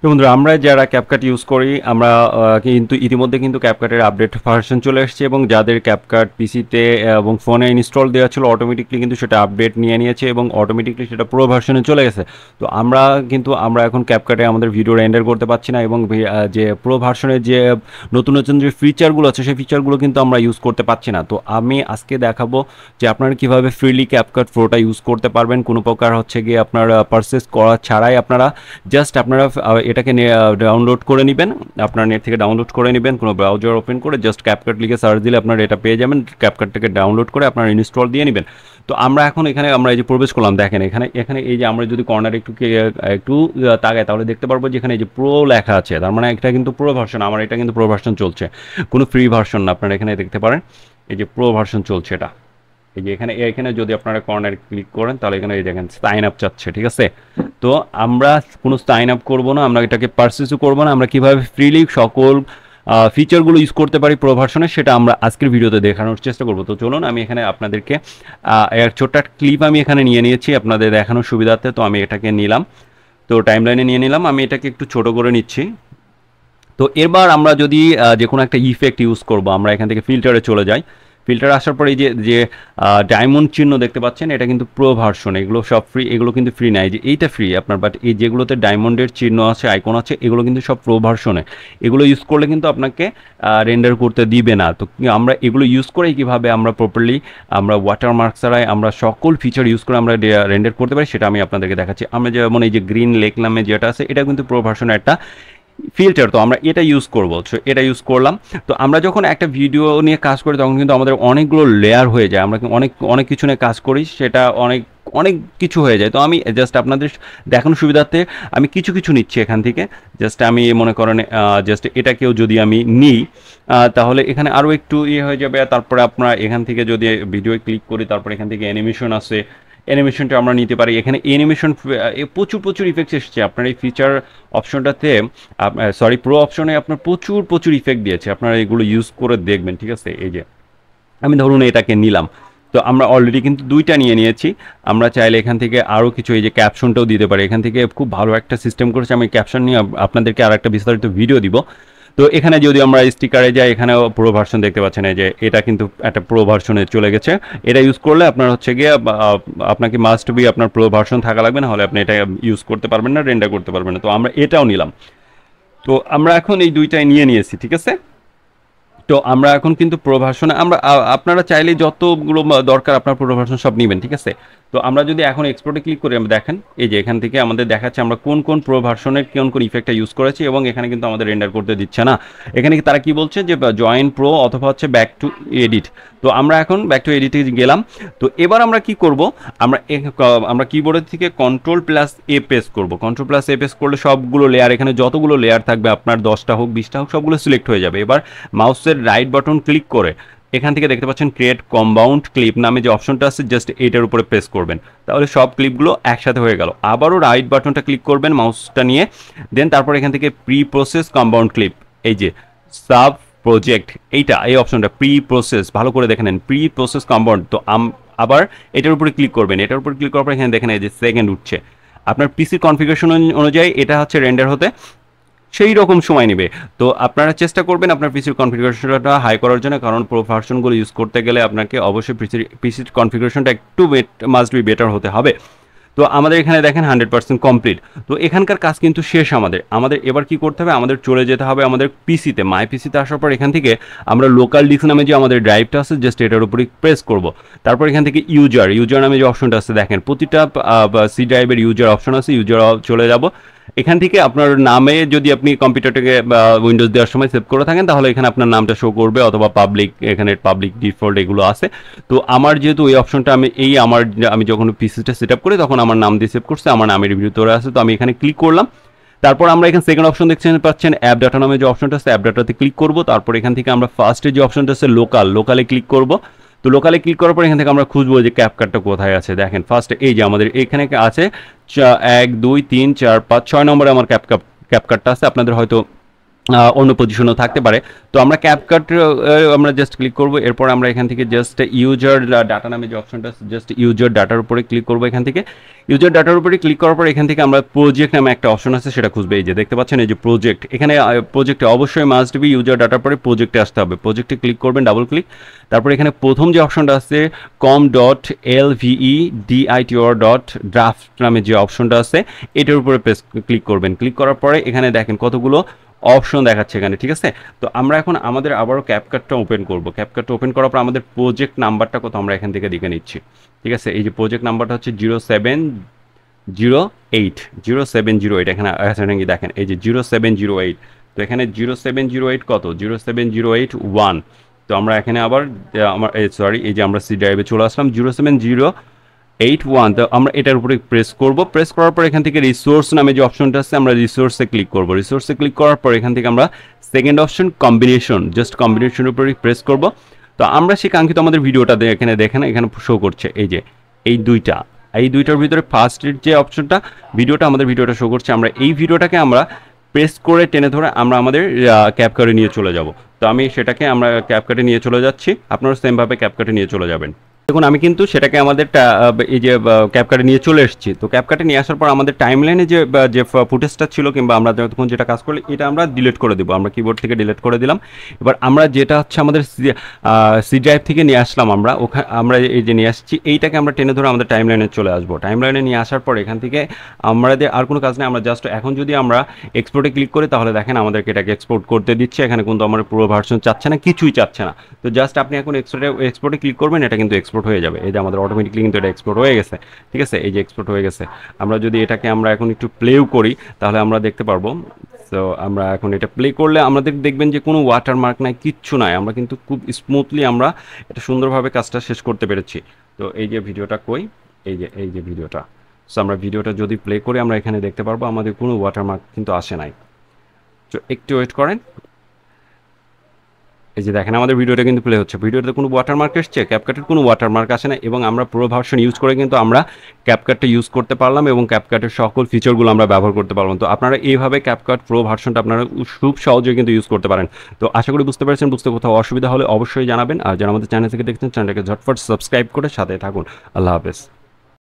তো বন্ধুরা আমরা যারা ক্যাপকাট ইউজ করি আমরা কিন্তু ইতিমধ্যে কিন্তু ক্যাপকাটের আপডেট ভার্সন চলে এসেছে এবং যাদের ক্যাপকাট পিসিতে এবং ফোনে ইনস্টল দেওয়া ছিল অটোমেটিকলি কিন্তু সেটা আপডেট নিয়ে নিয়েছে এবং অটোমেটিকলি সেটা প্রো ভার্সনে চলে গেছে। তো আমরা এখন ক্যাপকাটে আমাদের ভিডিও রেন্ডার করতে পারছি না এবং যে প্রো ভার্সনের যে নতুন নতুন যে ফিচারগুলো আছে সেই ফিচারগুলো কিন্তু আমরা ইউজ করতে পারছি না। তো আমি আজকে দেখাবো যে আপনারা কীভাবে ফ্রিলি ক্যাপকাট প্রোটা ইউজ করতে পারবেন, কোনো প্রকার হচ্ছে গিয়ে আপনার পারচেস করা ছাড়াই আপনারা জাস্ট আপনারা এটাকে ডাউনলোড করে নেবেন, আপনার নেট থেকে ডাউনলোড করে নেবেন, কোনো ব্রাউজার ওপেন করে জাস্ট ক্যাপকাট লিখে সার্চ দিলে আপনারা এটা পেয়ে যাবেন। ক্যাপকাটটাকে ডাউনলোড করে আপনারা ইনস্টল দিয়ে নেবেন। তো আমরা এখন এখানে আমরা এই যে প্রবেশ করলাম, দেখেন এখানে এখানে এই যে আমরা যদি কর্নারে একটু তাকাই তাহলে দেখতে পারবো যে এখানে এই যে প্রো লেখা আছে, তার মানে এটা কিন্তু প্রো ভার্সন। আমার এটা কিন্তু প্রো ভার্সন চলছে, কোনো ফ্রি ভার্সন না। আপনারা এখানে দেখতে পারেন এই যে প্রো ভার্সন চলছে এটা। এই যে এখানে যদি আপনারা কর্নার ক্লিক করেন তাহলে এখানে এই দেখেন সাইন আপ চাচ্ছে, ঠিক আছে। তো আমরা কোনো সাইন আপ করবো না, আমরা এটাকে পারচেসও করবো না। আমরা কীভাবে ফ্রিলি সকল ফিচারগুলো ইউজ করতে পারি প্রো ভার্সনে সেটা আমরা আজকের ভিডিওতে দেখানোর চেষ্টা করবো। তো চলুন আমি এখানে আপনাদেরকে এর ছোট্ট ক্লিপ আমি এখানে নিয়ে নিয়েছি আপনাদের দেখানোর সুবিধার্থে। তো আমি এটাকে নিলাম, তো টাইমলাইনে নিয়ে নিলাম, আমি এটাকে একটু ছোট করে নিচ্ছি। তো এবার আমরা যদি যে কোনো একটা ইফেক্ট ইউজ করবো, আমরা এখান থেকে ফিল্টারে চলে যাই। ফিল্টার আসার পরে এই যে ডায়মন্ড চিহ্ন দেখতে পাচ্ছেন এটা কিন্তু প্রো ভার্সন, এগুলো সব ফ্রি, এগুলো কিন্তু ফ্রি নাই, যে এইটা ফ্রি আপনার, বাট এই যেগুলোতে ডায়মন্ডের চিহ্ন আছে, আইকন আছে, এগুলো কিন্তু সব প্রো ভার্সনে। এগুলো ইউজ করলে কিন্তু আপনাকে রেন্ডার করতে দিবে না। তো আমরা এগুলো ইউজ করে কীভাবে আমরা প্রপারলি আমরা ওয়াটারমার্ক ছাড়াই আমরা সকল ফিচার ইউজ করে আমরা রেন্ডার করতে পারি সেটা আমি আপনাদেরকে দেখাচ্ছি। আমরা যেমন এই যে গ্রিন লেক নামে যেটা আছে এটা কিন্তু প্রো ভার্সনের একটা ফিল্টার, তো আমরা এটা ইউজ করবো। সো এটা ইউজ করলাম। তো আমরা যখন একটা ভিডিও নিয়ে কাজ করি তখন কিন্তু আমাদের অনেকগুলো লেয়ার হয়ে যায়, আমরা অনেক কিছু নিয়ে কাজ করি, সেটা অনেক কিছু হয়ে যায়। তো আমি জাস্ট আপনাদের দেখানোর সুবিধার্থে আমি কিছু কিছু নিচ্ছি এখান থেকে। জাস্ট আমি মনে করেন জাস্ট এটাকেও যদি আমি নিই তাহলে এখানে আরও একটু হয়ে যাবে। তারপরে আপনারা এখান থেকে যদি ভিডিও ক্লিক করি তারপরে এখান থেকে অ্যানিমেশন আছে, অ্যানিমেশনটা আমরা নিতে পারি। এখানে অ্যানিমেশন প্রচুর ইফেক্টস এসেছে আপনার এই ফিচার অপশনটাতে, প্রো অপশনে আপনার প্রচুর ইফেক্ট দিয়েছে, আপনারা এগুলো ইউজ করে দেখবেন, ঠিক আছে। এই যে আমি ধরুন এটাকে নিলাম, তো আমরা অলরেডি কিন্তু দুইটা নিয়ে নিয়েছি। আমরা চাইলে এখান থেকে আরও কিছু এই যে ক্যাপশনটাও দিতে পারি। এখান থেকে খুব ভালো একটা সিস্টেম করেছে, আমি ক্যাপশন নিয়ে আপনাদেরকে আর একটা বিস্তারিত ভিডিও দিব। তো এখানে যদি আমরা স্টিকারে যাই এখানেও প্রো ভার্সন দেখতে পাচ্ছেন, এই যে এটা কিন্তু একটা প্রো ভার্সনে চলে গেছে। এটা ইউজ করলে আপনার হচ্ছে গিয়ে আপনাকে মাস্ট বি আপনার প্রো ভার্সন থাকা লাগবে, না হলে আপনি এটা ইউজ করতে পারবেন না, রেন্ডার করতে পারবেন না। তো আমরা এটাও নিলাম। তো আমরা এখন এই দুইটাই নিয়ে নিয়েছি, ঠিক আছে। তো আমরা এখন কিন্তু প্রো ভার্সনে আমরা আপনারা চাইলে যতগুলো দরকার আপনার প্রো ভার্সন সব নেবেন, ঠিক আছে। তো আমরা যদি এখন এক্সপোর্টে ক্লিক করি আমরা দেখেন এই যে এখান থেকে আমাদের দেখাচ্ছে আমরা কোন প্রো ভার্সনের কোন ইফেক্টটা ইউজ করেছি, এবং এখানে কিন্তু আমাদের রেন্ডার করতে দিচ্ছে না। এখানে তারা কি বলছে যে জয়েন প্রো অথবা হচ্ছে ব্যাক টু এডিট। তো আমরা এখন ব্যাক টু এডিটে গেলাম। তো এবার আমরা কি করব, আমরা কিবোর্ডের থেকে কন্ট্রোল+A প্রেস করব। কন্ট্রোল+A প্রেস করলে সবগুলো লেয়ার, এখানে যতগুলো লেয়ার থাকবে আপনার 10টা হোক 20টা হোক সবগুলো সিলেক্ট হয়ে যাবে। এবার মাউসের রাইট বাটন ক্লিক করে এখান থেকে দেখতে পাচ্ছেন ক্রিয়েট কম্পাউন্ড ক্লিপ নামে যে অপশনটা আছে, জাস্ট এইটার উপরে প্রেস করবেন, তাহলে সব ক্লিপগুলো একসাথে হয়ে গেল। আবারও রাইট বাটনটা ক্লিক করবেন মাউসটা নিয়ে, দেন তারপর এখান থেকে প্রি প্রসেস কম্পাউন্ড ক্লিপ, এই যে সাব প্রজেক্ট এই অপশনটা প্রি প্রসেস, ভালো করে দেখে নেন প্রি প্রসেস কম্পাউন্ড। তো আবার এটার উপরে ক্লিক করবেন, এটার উপরে ক্লিক করার পর এখানে দেখেন এই যে সেকেন্ড উঠছে। আপনার পিসির কনফিগারেশন অনুযায়ী এটা হচ্ছে রেন্ডার হতে সেই রকম সময় নেবে। তো আপনারা চেষ্টা করবেন আপনার পিসির কনফিগারেশনটা হাই করার জন্য, কারণ প্রো ভার্সনগুলো ইউজ করতে গেলে আপনাকে অবশ্যই পিসির কনফিগারেশনটা একটু মাস্ট বি বেটার হতে হবে। তো আমাদের এখানে দেখেন 100% কমপ্লিট। তো এখানকার কাজ কিন্তু শেষ। আমাদের এবার কি করতে হবে, আমাদের চলে যেতে হবে আমাদের পিসিতে। মাই পিসিতে আসার পর এখান থেকে আমরা লোকাল ডিস্ক নামে যে আমাদের ড্রাইভটা আছে জাস্ট এটার উপরে প্রেস করব। তারপর এখান থেকে ইউজার নামে যে অপশনটা আছে দেখেন, প্রতিটা সি ড্রাইভের ইউজার অপশন আছে, ইউজার চলে যাব। এখান থেকে আপনার নামে যদি আপনি কম্পিউটারটাকে উইন্ডোজ দেওয়ার সময় সেভ করে থাকেন তাহলে এখানে আপনার নামটা শো করবে, অথবা পাবলিক, এখানে পাবলিক ডিফল্ট এগুলো আছে। তো আমার যেহেতু এই অপশনটা আমি যখন পিসিটা সেট আপ করি তখন আমার নাম দিয়ে সেভ করছে, আমার নামের ভিতরে আছে। তো আমি এখানে ক্লিক করলাম। তারপর আমরা এখানে সেকেন্ড অপশন দেখতে পাচ্ছেন অ্যাপ ডাটা নামে যে অপশনটা আছে, অ্যাপ ডাটাতে ক্লিক করব। তারপর এখান থেকে আমরা ফার্স্টে যে অপশনটা আছে লোকালে ক্লিক করব। তো লোকালে ক্লিক করার পর এখান থেকে আমরা খুঁজবো যে ক্যাপকাটটা কোথায় আছে। দেখেন ফার্স্টে এই যে আমাদের এখানে আছে 1 2 3 4 5 6 নম্বরে আমার ক্যাপকাটটা আছে। আপনাদের হয়তো অন্য পজিশনও থাকতে পারে। তো আমরা ক্যাপকাট আমরা জাস্ট ক্লিক করব, এরপর আমরা এখান থেকে জাস্ট ইউজার ডাটা নামে যে অপশনটা আছে জাস্ট ইউজার ডাটার উপরে ক্লিক করব। এখান থেকে ইউজার ডাটার উপরে ক্লিক করার পর এখান থেকে আমরা প্রজেক্ট নামে একটা অপশন আছে সেটা খুঁজবে। এই যে দেখতে পাচ্ছেন এই যে প্রজেক্ট, এখানে প্রজেক্টে অবশ্যই মাস্ট বি ইউজার ডাটার পরে প্রজেক্টে আসতে হবে। প্রজেক্টে ক্লিক করবেন ডাবল ক্লিক, তারপর এখানে প্রথম যে অপশনটা আছে com.lveditr.draft নামে যে অপশনটা আছে এটার উপরে ক্লিক করবেন। ক্লিক করার পরে এখানে দেখেন কতগুলো অপশন দেখাচ্ছে এখানে, ঠিক আছে। তো আমরা এখন আমাদের আবারও ক্যাপকাটটা ওপেন করব। ক্যাপকাটটা ওপেন করার পর আমাদের প্রজেক্ট নাম্বারটা কত আমরা এখান থেকে দেখে নিচ্ছি, ঠিক আছে। এই যে প্রজেক্ট নাম্বারটা হচ্ছে 0708 এখানে আছে নাকি দেখেন এই যে 0708। তো এখানে 0708 কত 07081। তো আমরা এখানে আবার আমার সরি এই যে আমরা সি ড্রাইভে চলে আসলাম 07081। তো আমরা এটার উপরে প্রেস করব। প্রেস করার পর এখান থেকে রিসোর্স নামে যে অপশনটা আছে আমরা রিসোর্সে ক্লিক করব। রিসোর্সে ক্লিক করার পর এখান থেকে আমরা সেকেন্ড অপশন কম্বিনেশন, জাস্ট কম্বিনেশনের উপরে প্রেস করব। তো আমরা সেই কাঙ্ক্ষিত আমাদের ভিডিওটা এখানে দেখেন এখানে শো করছে এই যে এই দুইটার ভিতরে ফার্স্টের যে অপশনটা ভিডিওটা আমাদের ভিডিওটা শো করছে। আমরা এই ভিডিওটাকে আমরা প্রেস করে টেনে ধরে আমরা আমাদের ক্যাপকাটে নিয়ে চলে যাব। তো আমি সেটাকে আমরা ক্যাপকাটে নিয়ে চলে যাচ্ছি, আপনারা সেমভাবে ক্যাপকাটে নিয়ে চলে যাবেন। দেখুন আমি কিন্তু সেটাকে আমাদের এই যে ক্যাপকাটে নিয়ে চলে এসেছি। তো ক্যাপকাটে নিয়ে আসার পর আমাদের টাইমলাইনে যে ফুটেজটা ছিল কিংবা আমরা যতক্ষণ যেটা কাজ করলে এটা আমরা ডিলিট করে দেবো। আমরা কিবোর্ড থেকে ডিলিট করে দিলাম। এবার আমরা যেটা হচ্ছে আমাদের সি ড্রাইভ থেকে নিয়ে আসলাম আমরা এই যে নিয়ে আসছি এইটাকে আমরা টেনে ধরে আমাদের টাইমলাইনে চলে আসবো। টাইমলাইনে নিয়ে আসার পর এখান থেকে আমাদের আর কোনো কাজ নেই, আমরা জাস্ট এখন যদি আমরা এক্সপোর্টে ক্লিক করি তাহলে দেখেন আমাদেরকে এটাকে এক্সপোর্ট করতে দিচ্ছে। এখানে কিন্তু আমার পুরো ভার্সন চাচ্ছে না, কিছুই চাচ্ছে না। তো জাস্ট আপনি এখন এক্সপোর্টে ক্লিক করবেন, এটা কিন্তু এক্সপোর্ট হয়ে যাবে। এই যে আমাদের অটোমেটিকলি কিন্তু এটা এক্সপোর্ট হয়ে গেছে, ঠিক আছে। এই যে এক্সপোর্ট হয়ে গেছে। আমরা যদি এটাকে আমরা এখন একটু প্লেও করি তাহলে আমরা দেখতে পারবো। তো আমরা এখন এটা প্লে করলে আমাদের দেখবেন যে কোনো ওয়াটারমার্ক নাই, কিচ্ছু নাই। আমরা কিন্তু খুব স্মুথলি আমরা এটা সুন্দরভাবে কাজটা শেষ করতে পেরেছি। তো এই যে ভিডিওটা কই, এই যে ভিডিওটা। সো আমরা ভিডিওটা যদি প্লে করি আমরা এখানে দেখতে পারবো আমাদের কোনো ওয়াটারমার্ক কিন্তু আসে নাই। তো একটু ওয়েট করেন। এই যে দেখেন আমাদের ভিডিওটা কিন্তু প্লে হচ্ছে। ভিডিওতে কোনো ওয়াটারমার্ক এসছে, ক্যাপকাটের কোনো ওয়াটারমার্ক আসে না এবং আমরা পুরো ভার্সন ইউজ করে কিন্তু আমরা ক্যাপকাটটা ইউজ করতে পারলাম এবং ক্যাপকাটের সকল ফিচারগুলো আমরা ব্যবহার করতে পারলাম। তো আপনারা এইভাবে ক্যাপকাট প্রো ভার্সনটা আপনারা খুব সহজে কিন্তু ইউজ করতে পারেন। তো আশা করি বুঝতে পেরেছেন। বুঝতে কোথাও অসুবিধা হলে অবশ্যই জানাবেন। আর যারা আমাদের চ্যানেল থেকে দেখছেন চ্যানেলটাকে ঝটফট সাবস্ক্রাইব করে সাথে থাকুন। আল্লাহ হাফেজ।